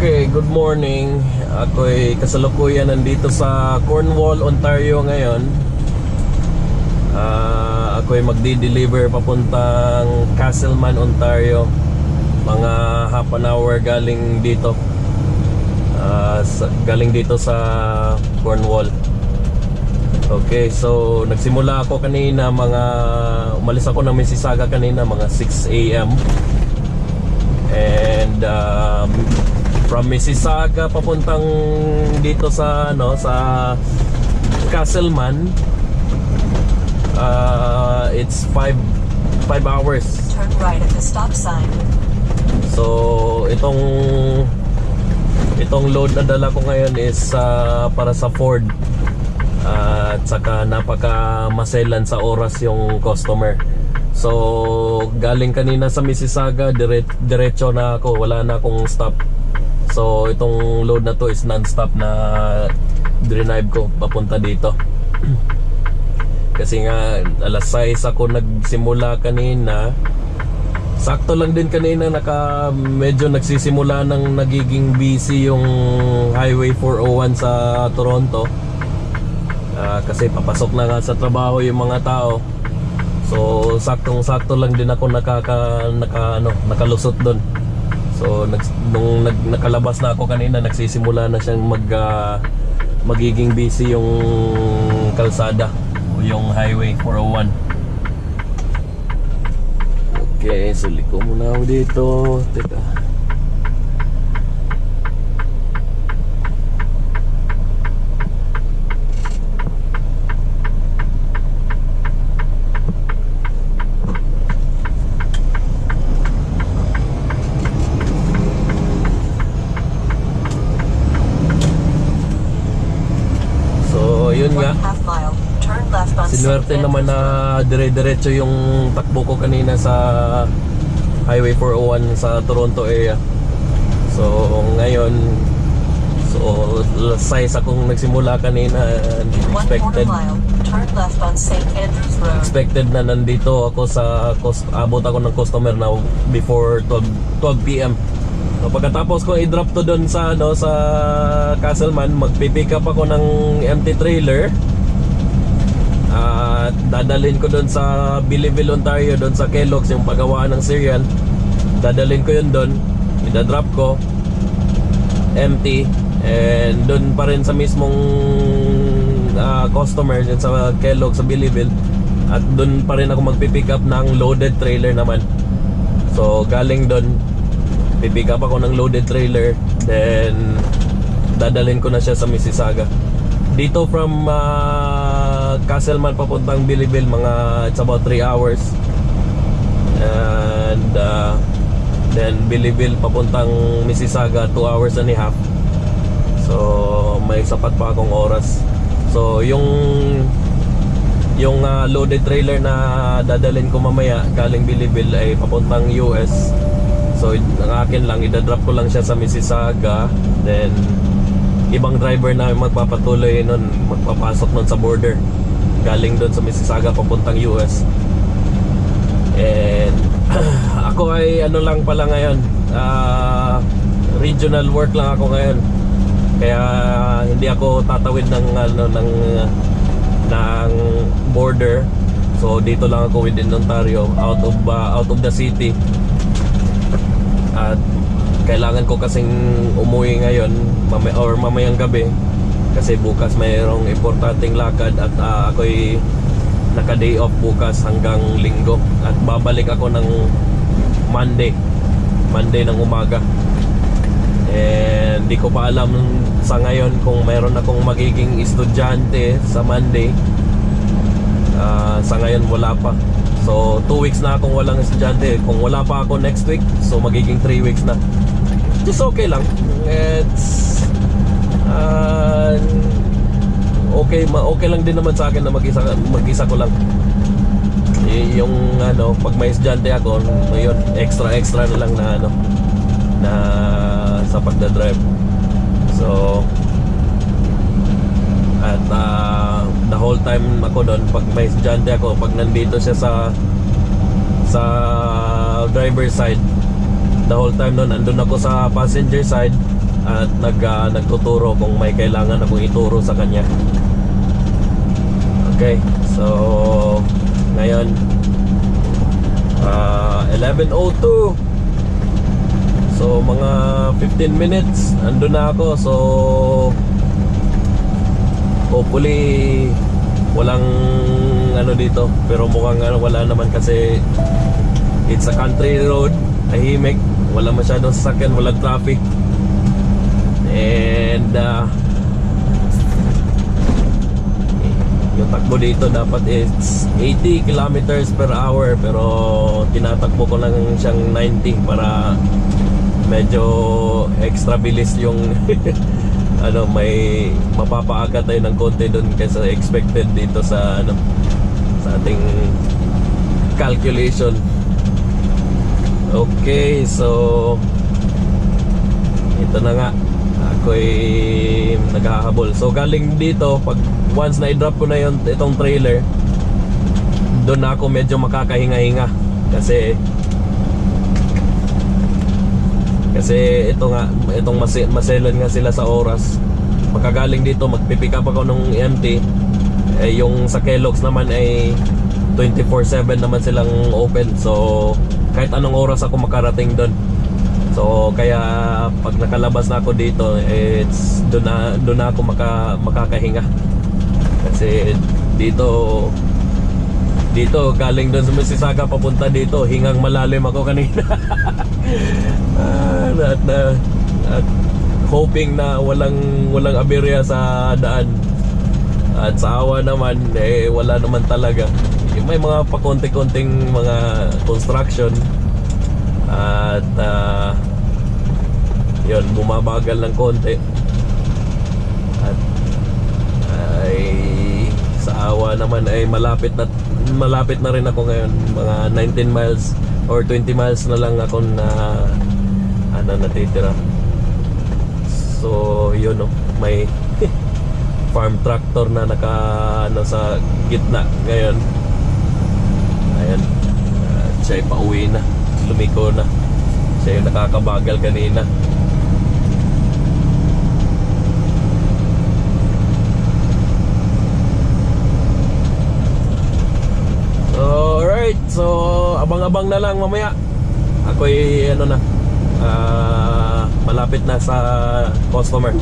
Okay, good morning. Ako'y kasalukuyan nandito sa Cornwall, Ontario ngayon. Ako'y magdi-deliver papuntang Castleman, Ontario. Mga half an hour galing dito. Galing dito sa Cornwall. Okay, so nagsimula ako kanina umalis ako ng Mississauga kanina mga 6 AM. And from Mississauga papuntang dito sa Castleman, it's 5 hours. Turn right at the stop sign. So itong load na dala ko ngayon is para sa Ford. At saka napaka-maselan sa oras yung customer. So galing kanina sa Mississauga, diretso na ako, wala na akong stop. So itong load na to is non-stop na drive ko papunta dito. Kasi nga alas 6 ako nagsimula kanina. Sakto lang din kanina medyo nagsisimula ng nagiging busy yung Highway 401 sa Toronto. Kasi papasok na nga sa trabaho yung mga tao. So saktong-sakto lang din ako nakalusot doon. So nung nakalabas na ako kanina, nagsisimula na siyang magiging busy yung kalsada o yung Highway 401. Okay, so liko muna ako dito. Teka. Yun nga, sinuwerte naman na dire-diretso yung takbo ko kanina sa Highway 401 sa Toronto area. So ngayon, alas 6 akong nagsimula kanina. Expected na nandito ako abot ako ng customer na before 12 PM. So, pagkatapos ko i-drop to doon sa Castleman, magpipick up ako ng empty trailer at dadalhin ko doon sa Billyville, Ontario, doon sa Kellogg's, yung paggawaan ng cereal. Dadalhin ko yun doon, i-drop ko empty, and doon pa rin sa mismong customer dyan sa Kellogg's sa Billyville, at doon pa rin ako magpipick up ng loaded trailer naman. So galing doon, pipick up ako ng loaded trailer, then dadalhin ko na siya sa Mississauga. Dito from Castleman papuntang Billyville, it's about 3 hours. And then Billyville papuntang Mississauga, 2 hours and a half. So may sapat pa akong oras. So yung loaded trailer na dadalhin ko mamaya galing Billyville ay papuntang US. So ang akin lang, idadrop ko lang siya sa Mississauga. Then ibang driver na magpapatuloy nun, magpapasok nun sa border galing doon sa Mississauga papuntang US. And ako ay lang pala ngayon, regional work lang ako ngayon. Kaya hindi ako tatawid ng border. So dito lang ako within Ontario, out of the city. At kailangan ko kasing umuwi ngayon mamayang gabi kasi bukas mayroong importanteng lakad, at ako'y naka-day off bukas hanggang Linggo, at babalik ako ng Monday ng umaga. And di ko pa alam sa ngayon kung mayroon akong magiging estudyante sa Monday. Sa ngayon wala pa. So 2 weeks na akong walang estudyante. Kung wala pa ako next week, so magiging 3 weeks na. Just okay lang. It's okay lang din naman sa akin na mag-isa ko lang. Yung pag may estudyante ako, yun, extra na lang na sa pagdadrive. So at the whole time ako doon, pag may estudyante ako, pag nandito siya sa driver's side, the whole time noon andun ako sa passenger side, at nagtuturo kung may kailangan akong ituro sa kanya. Okay, so ngayon 11:02. So mga 15 minutes andun na ako. So hopefully walang ano dito, pero mukhang wala naman kasi it's a country road, tahimik, wala masyadong sasakyan, walang traffic. And yung takbo dito dapat is 80 kilometers per hour, pero tinatakbo ko lang siyang 90 para medyo extra bilis yung ano, may mapapaaga tayo ng konti doon kaysa expected dito sa ano, sa ating calculation. Okay, so ito na nga, ako'y naghahabol. So galing dito, pag once na i-drop ko na itong trailer, doon na ako medyo makakahinga-hinga kasi ito nga, itong maselan nga sila sa oras. Pagkagaling dito, magpipick up ako ng empty. Yung sa Kellogg's naman ay 24/7 naman silang open. So kahit anong oras ako makarating doon. So kaya pag nakalabas na ako dito, doon na ako makakahinga. Kasi dito galing doon sa Mississauga papunta dito, hingang malalim ako kanina. at hoping na walang aberya sa daan. At sa awa naman wala naman talaga. May mga pakonti-konting mga construction at yun, bumabagal ng konti. At ay sa awa naman ay malapit na rin ako ngayon. Mga 19 miles or 20 miles na lang ako na natitira. So yun, may farm tractor na sa gitna ngayon. Ayan, siya'y pauwi na, lumiko na. Siya yung nakakabagal kanina. Alright, so abang-abang na lang mamaya. Ako'y malapit na sa customer.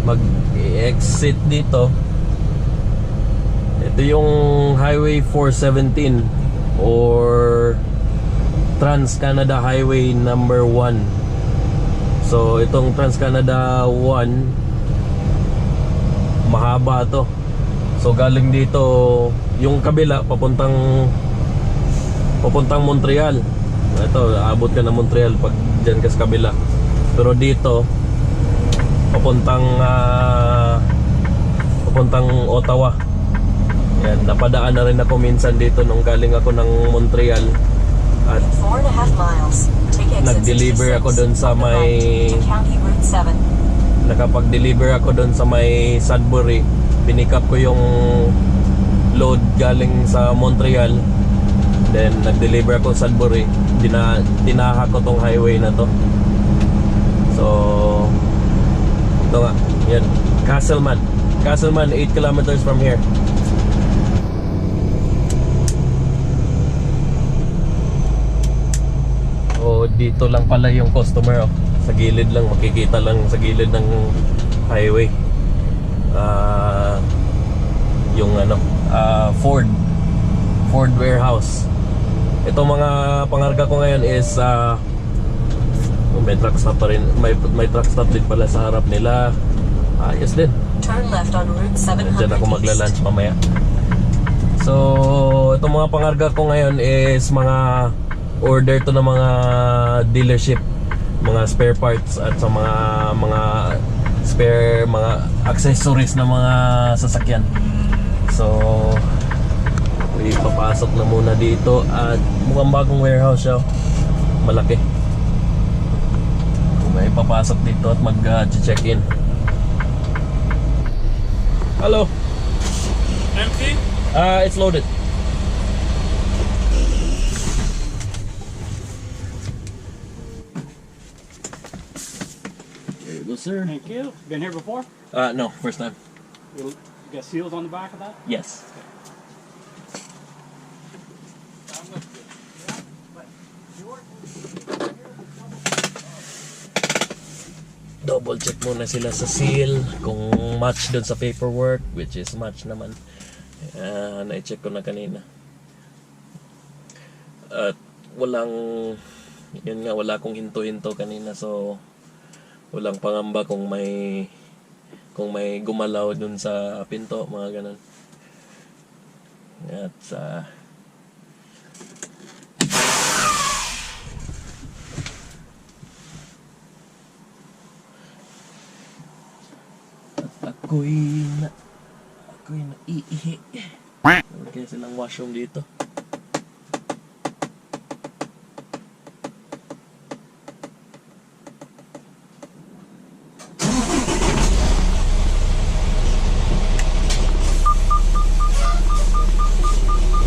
Mag-exit dito. Ito yung Highway 417 or Trans-Canada Highway number 1. So itong Trans-Canada 1, mahaba to. So galing dito yung kabila papuntang Montreal. Ito, abot ka na Montreal pag dyan ka sa kabila. Pero dito papuntang Ottawa. Yan, napadaan na rin ako minsan dito nung galing ako ng Montreal. At 4.5 miles. Take exit nag-deliver 66 ako doon sa on the may right to County Route 7. nakapag-deliver ako doon sa may Sudbury. Pinick up ko yung load galing sa Montreal. Then nag-deliver ako sa Sudbury. Tinaha ko tong highway na to. So ito nga, yan, Castleman. Castleman, 8 kilometers from here. Oh, dito lang pala yung customer. Oh. Sa gilid lang, makikita lang sa gilid ng highway. Yung ano, Ford warehouse. Ito mga pangarga ko ngayon is may truck stop pa rin, may truck stop din pala sa harap nila. Ayos din. Turn left on Route 700 Diyan ako magla-lunch East. mamaya. So, itong mga pangarga ko ngayon is mga order to ng mga dealership, mga spare parts at sa mga spare mga accessories na mga sasakyan. So, ipapasok na muna dito at mukhang bagong warehouse siya. Malaki. May papasok dito at mag-check in. Hello. Empty? It's loaded. There you go, sir. Thank you. Been here before? No, first time. You got seals on the back of that? Yes. Double check muna sila sa seal kung match doon sa paperwork, which is match naman. Na-check ko na kanina. At wala akong hinto-hinto kanina, so walang pangamba kung may gumalaw dun sa pinto, mga ganun. At ako'y naiihi. Okay, silang washroom dito.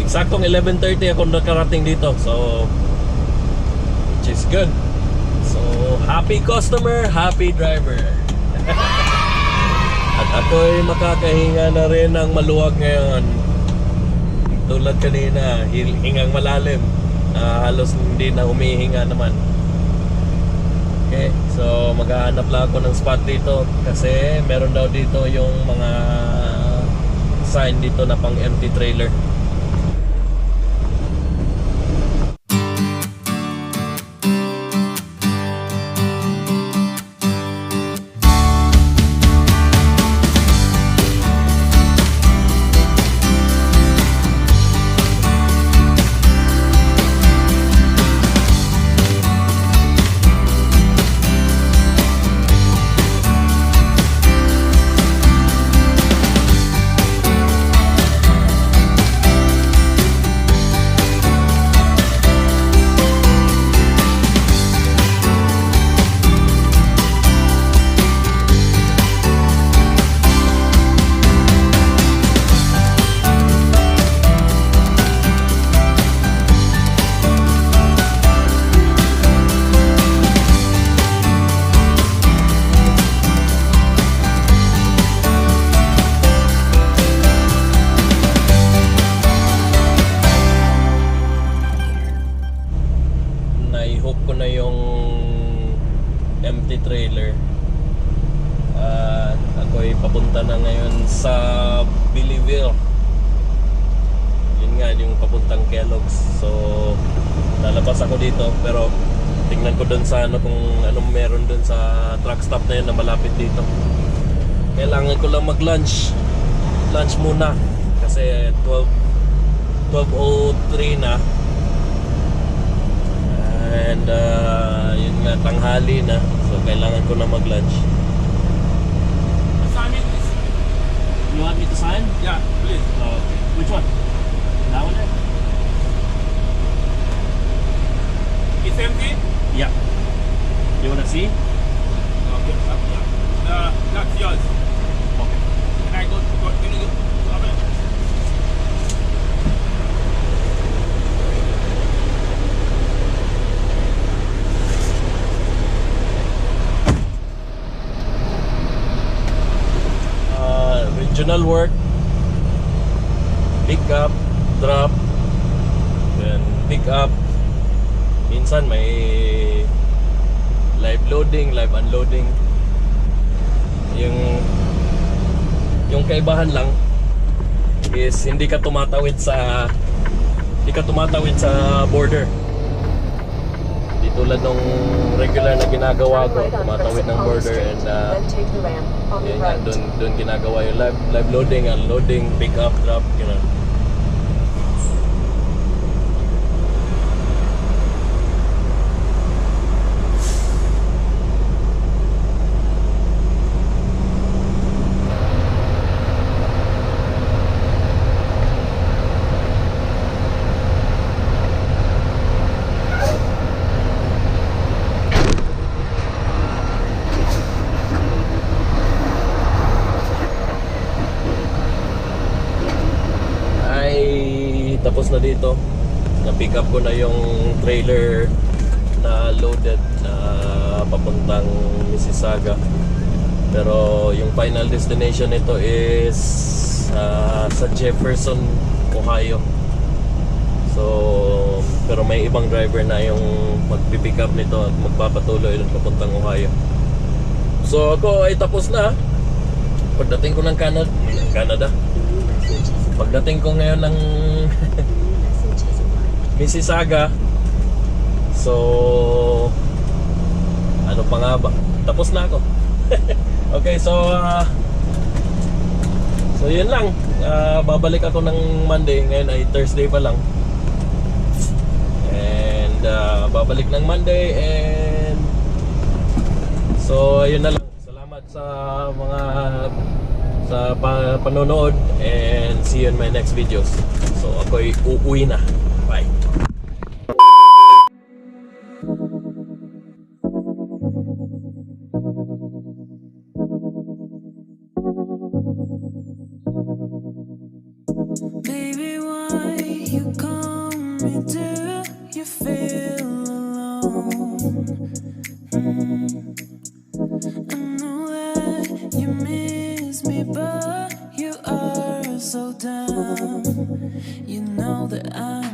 Eksaktong 11:30 ako nakarating dito. So, which is good. So, happy customer, happy driver. At ako'y makakahinga na rin ng maluwag ngayon. Tulad kanina, hingang malalim. Halos hindi na humihinga naman. Okay, so maghahanap lang ako ng spot dito kasi meron daw dito yung mga sign dito na pang empty trailer. I-hook ko na yung empty trailer at ako'y papunta na ngayon sa Billyville. Yun nga, yung papuntang Kellogg's. So lalabas ako dito pero tingnan ko dun sa ano kung anong meron dun sa truck stop na yun na malapit dito. Kailangan ko lang lunch muna kasi 12:03 na. And yun nga, tanghali na. So kailangan ko na mag-lunch. Sign me, please. You want me to sign? Yeah, please. Okay. Which one? That one there? It's empty? Yeah. You wanna see? Okay, yeah. That's yours. Okay. Can I go? Can you go? Okay. occasional work, pick up, drop, then pick up. Minsan may live loading, live unloading. Yung kaibahan lang is hindi ka tumatawid sa border. Di tulad nung regular na ginagawa ko, tumatawid ng border and Then take the ramp on the yun right. nga, doon ginagawa yung live loading, unloading, pick up, drop, gano'n. Tapos na dito, na-pick up ko na yung trailer na loaded na papuntang Mississauga. Pero yung final destination nito is sa Jefferson, Ohio. So, pero may ibang driver na yung magpipick up nito at magpapatuloy dun papuntang Ohio. So ako ay tapos na. Pagdating ko ng Canada. Pagdating ko ngayon ng Mississauga, so ano pa nga ba? Tapos na ako. Okay, so yun lang. Babalik ako ng Monday. Ngayon ay Thursday pa lang. And babalik ng Monday and so ayun na lang. Salamat sa mga panonood and see you in my next videos. So ako'y uuwi na. Bye. Baby, why you call me? Do you feel alone? I know that you miss me, but you are so dumb. You know that I